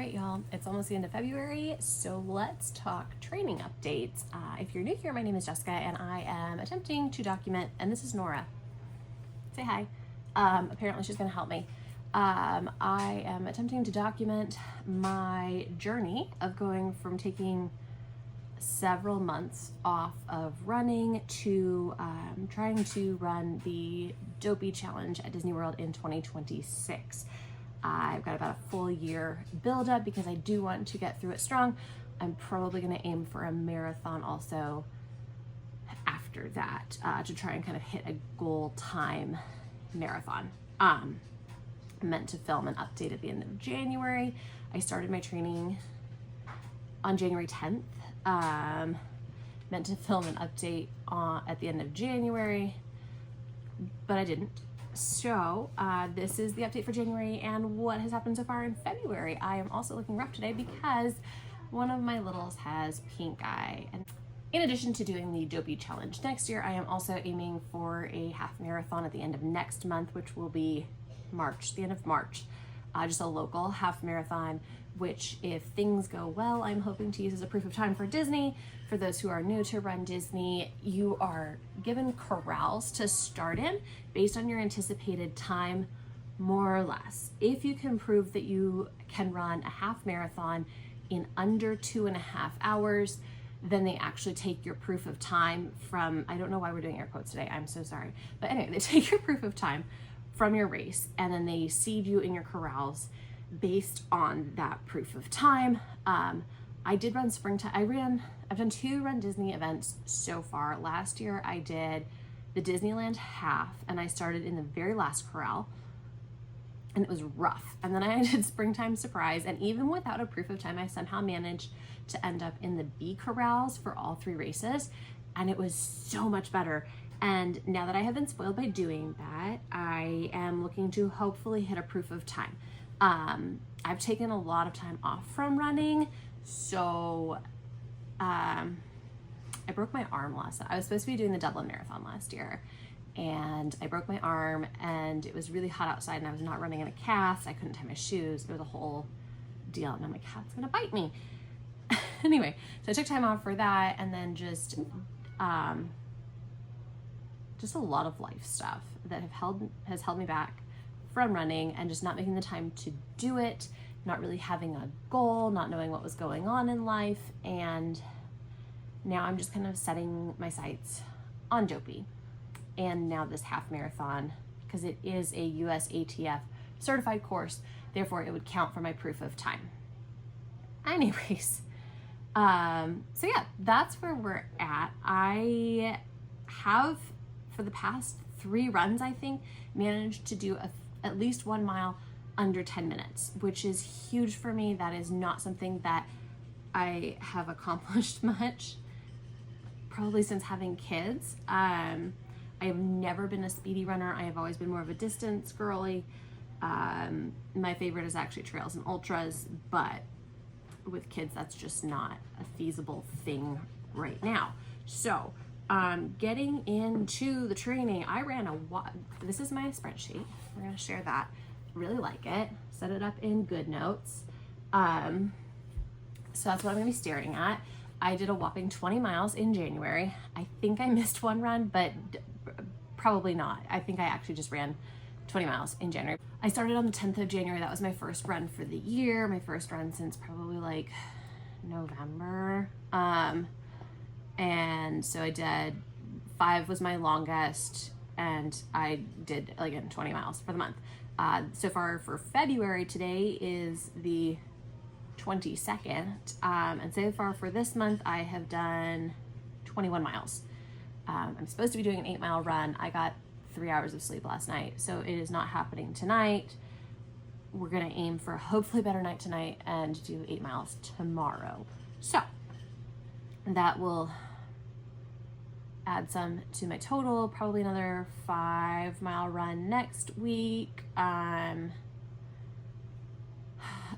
right, y'all, it's almost the end of February, so let's talk training updates. If you're new here, my name is Jessica, and I am attempting to document, and this is Nora. Say hi. Apparently she's gonna help me. I am attempting to document my journey of going from taking several months off of running to trying to run the Dopey challenge at Disney World in 2026. I've got about a full year build up because I do want to get through it strong. I'm probably going to aim for a marathon also after that to try and kind of hit a goal time marathon. Meant to film an update at the end of January. I started my training on January 10th. Meant to film an update at the end of January, but I didn't. So this is the update for January and what has happened so far in February. I am also looking rough today because one of my littles has pink eye. And in addition to doing the Dopey challenge next year, I am also aiming for a half marathon at the end of next month, which will be March, the end of March. Just a local half marathon, which if things go well, I'm hoping to use as a proof of time for Disney. For those who are new to Run Disney, you are given corrals to start in based on your anticipated time, more or less. If you can prove that you can run a half marathon in under 2.5 hours, then they actually take your proof of time from, I don't know why we're doing air quotes today, I'm so sorry. But anyway, they take your proof of time from your race and then they seed you in your corrals based on that proof of time. I did run springtime. I've done 2 Run Disney events so far. Last year I did the Disneyland half and I started in the very last corral and it was rough. And then I did springtime surprise, and even without a proof of time, I somehow managed to end up in the B corrals for all 3 races. And it was so much better. And now that I have been spoiled by doing that, I am looking to hopefully hit a proof of time. I've taken a lot of time off from running, so I broke my arm last night. I was supposed to be doing the Dublin Marathon last year, and I broke my arm, and it was really hot outside, and I was not running in a cast. I couldn't tie my shoes. It was a whole deal, and I'm like, it's gonna bite me. Anyway, so I took time off for that, and then just a lot of life stuff that has held me back from running, and just not making the time to do it, not really having a goal, not knowing what was going on in life. And now I'm just kind of setting my sights on Dopey and now this half marathon, because it is a US ATF certified course, therefore it would count for my proof of time. Anyways, so yeah, that's where we're at. I have, for the past 3 runs, I think, managed to do at least 1 mile under 10 minutes, which is huge for me. That is not something that I have accomplished much, probably since having kids. I have never been a speedy runner. I have always been more of a distance girly. My favorite is actually trails and ultras, but with kids, that's just not a feasible thing right now. So getting into the training, I ran this is my spreadsheet. We're gonna share that. Really like it. Set it up in GoodNotes. So that's what I'm gonna be staring at. I did a whopping 20 miles in January. I think I missed 1 run, but probably not. I think I actually just ran 20 miles in January. I started on the 10th of January. That was my first run for the year. My first run since probably like November. And so I did 5 was my longest, and I did, again, 20 miles for the month. So far for February, today is the 22nd. And so far for this month, I have done 21 miles. I'm supposed to be doing an 8-mile run. I got 3 hours of sleep last night, so it is not happening tonight. We're gonna aim for a hopefully better night tonight and do 8 miles tomorrow. So that will add some to my total, probably another 5-mile run next week.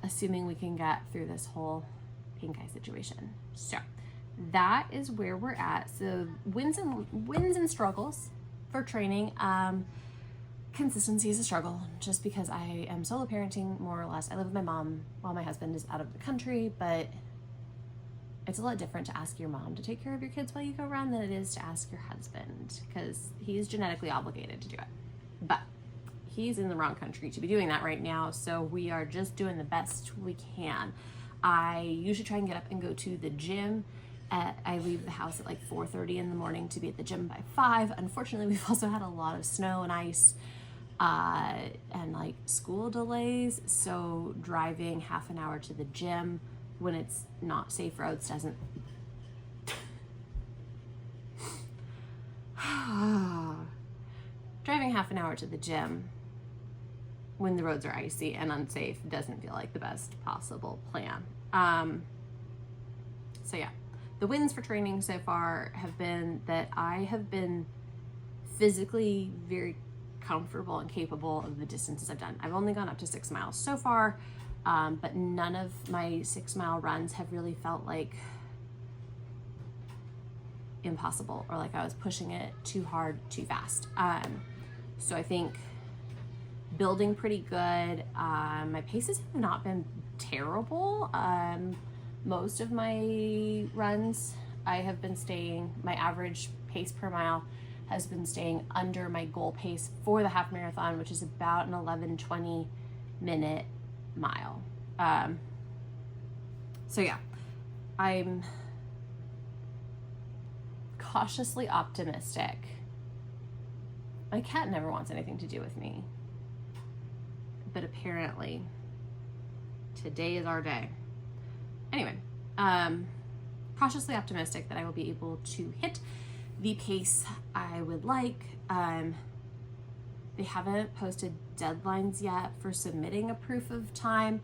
Assuming we can get through this whole pink eye situation. So that is where we're at. So wins and struggles for training. consistency is a struggle just because I am solo parenting more or less. I live with my mom while my husband is out of the country, but it's a lot different to ask your mom to take care of your kids while you go run than it is to ask your husband, because he's genetically obligated to do it. But he's in the wrong country to be doing that right now, so we are just doing the best we can. I usually try and get up and go to the gym. I leave the house at like 4:30 in the morning to be at the gym by 5. Unfortunately, we've also had a lot of snow and ice and like school delays, so driving half an hour to the gym when it's not safe roads doesn't driving half an hour to the gym when the roads are icy and unsafe doesn't feel like the best possible plan. So yeah, the wins for training so far have been that I have been physically very comfortable and capable of the distances I've done. I've only gone up to 6 miles so far, but none of my 6 mile runs have really felt like impossible or like I was pushing it too hard, too fast. So I think building pretty good. My paces have not been terrible. Most of my runs, I have been staying, my average pace per mile has been staying under my goal pace for the half marathon, which is about an 11-20 minute mile. So yeah, I'm cautiously optimistic. My cat never wants anything to do with me, but apparently today is our day. Anyway, cautiously optimistic that I will be able to hit the pace I would like. They haven't posted deadlines yet for submitting a proof of time,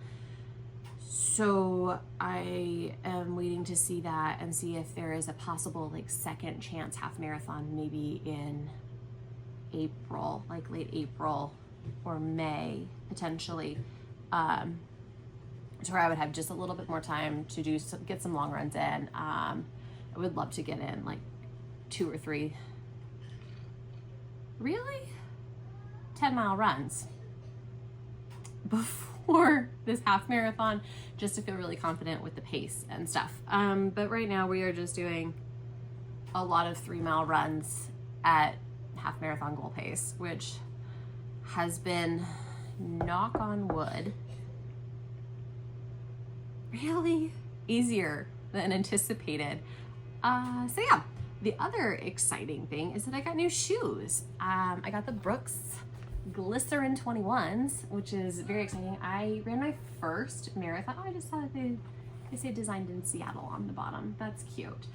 so I am waiting to see that and see if there is a possible like second chance half marathon, maybe in April, like late April or May potentially, to where I would have just a little bit more time to get some long runs in. I would love to get in like 2 or 3 really 10-mile runs before this half marathon, just to feel really confident with the pace and stuff. But right now we are just doing a lot of 3-mile runs at half marathon goal pace, which has been, knock on wood, really easier than anticipated. So yeah, the other exciting thing is that I got new shoes. I got the Brooks Glycerin 21s, which is very exciting. I ran my first marathon. Oh, I just saw that they say designed in Seattle on the bottom. That's cute.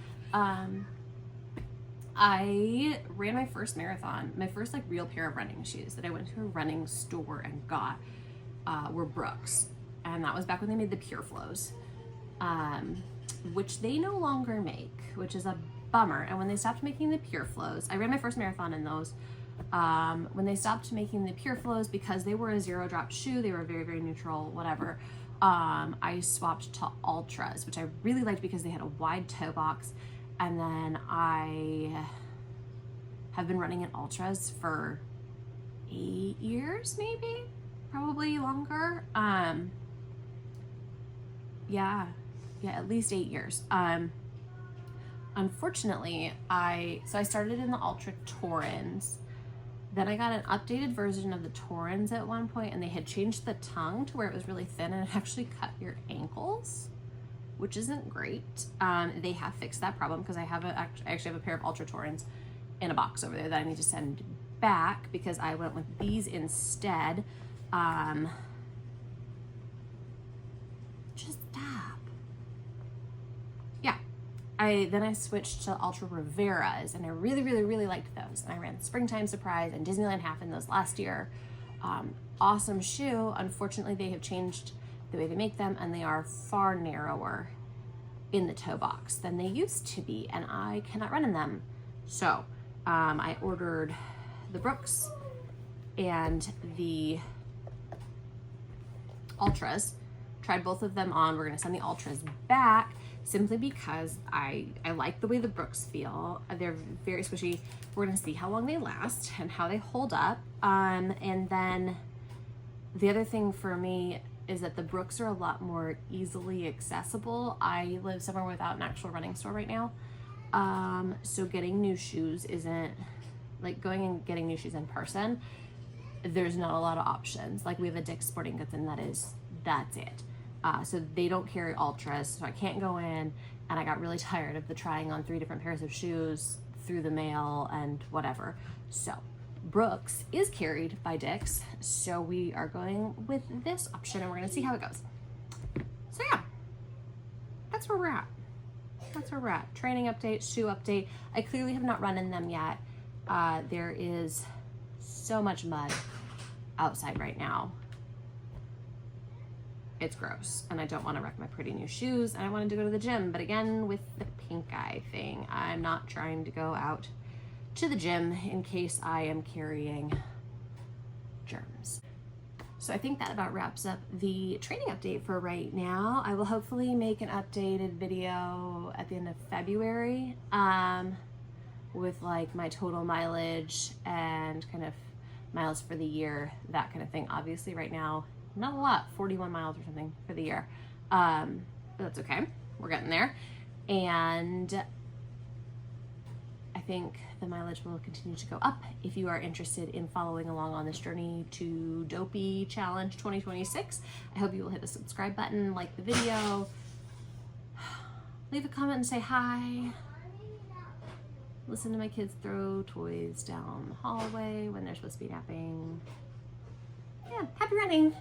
I ran my first marathon. My first like real pair of running shoes that I went to a running store and got were Brooks. And that was back when they made the Pure Flows, which they no longer make, which is a bummer. And when they stopped making the Pure Flows, I ran my first marathon in those. When they stopped making the Pure Flows, because they were a 0 drop shoe, they were very, very neutral, whatever. I swapped to Ultras, which I really liked because they had a wide toe box. And then I have been running in Ultras for 8 years, maybe, probably longer. Yeah, at least 8 years. Unfortunately, I started in the Ultra Torrens. Then I got an updated version of the Torrens at one point, and they had changed the tongue to where it was really thin and it actually cut your ankles, which isn't great. They have fixed that problem because I actually have a pair of Ultra Torrens in a box over there that I need to send back because I went with these instead. Just stop. Yeah. Then I switched to Ultra Riveras, and I really, really, really liked those. And I ran Springtime Surprise and Disneyland Half in those last year. Awesome shoe. Unfortunately, they have changed the way they make them, and they are far narrower in the toe box than they used to be, and I cannot run in them. So I ordered the Brooks and the Ultras, tried both of them on. We're gonna send the Ultras back simply because I like the way the Brooks feel. They're very squishy. We're gonna see how long they last and how they hold up. And then the other thing for me is that the brooks are a lot more easily accessible. I live somewhere without an actual running store right now. So getting new shoes isn't like going and getting new shoes in person. There's not a lot of options. Like we have a Dick's Sporting Goods and that's it. So they don't carry ultras, so I can't go in, and I got really tired of the trying on 3 different pairs of shoes through the mail and whatever. So Brooks is carried by Dick's, so we are going with this option and we're gonna see how it goes. So yeah, that's where we're at. That's where we're at. Training update, shoe update. I clearly have not run in them yet. There is so much mud outside right now. It's gross, and I don't want to wreck my pretty new shoes, and I wanted to go to the gym, but again, with the pink eye thing, I'm not trying to go out to the gym in case I am carrying germs. So I think that about wraps up the training update for right now. I will hopefully make an updated video at the end of February with like my total mileage and kind of miles for the year, that kind of thing. Obviously right now, not a lot, 41 miles or something for the year. But that's okay, we're getting there. And I think the mileage will continue to go up. If you are interested in following along on this journey to Dopey Challenge 2026, I hope you will hit the subscribe button, like the video, leave a comment and say hi. Listen to my kids throw toys down the hallway when they're supposed to be napping. Yeah, happy running.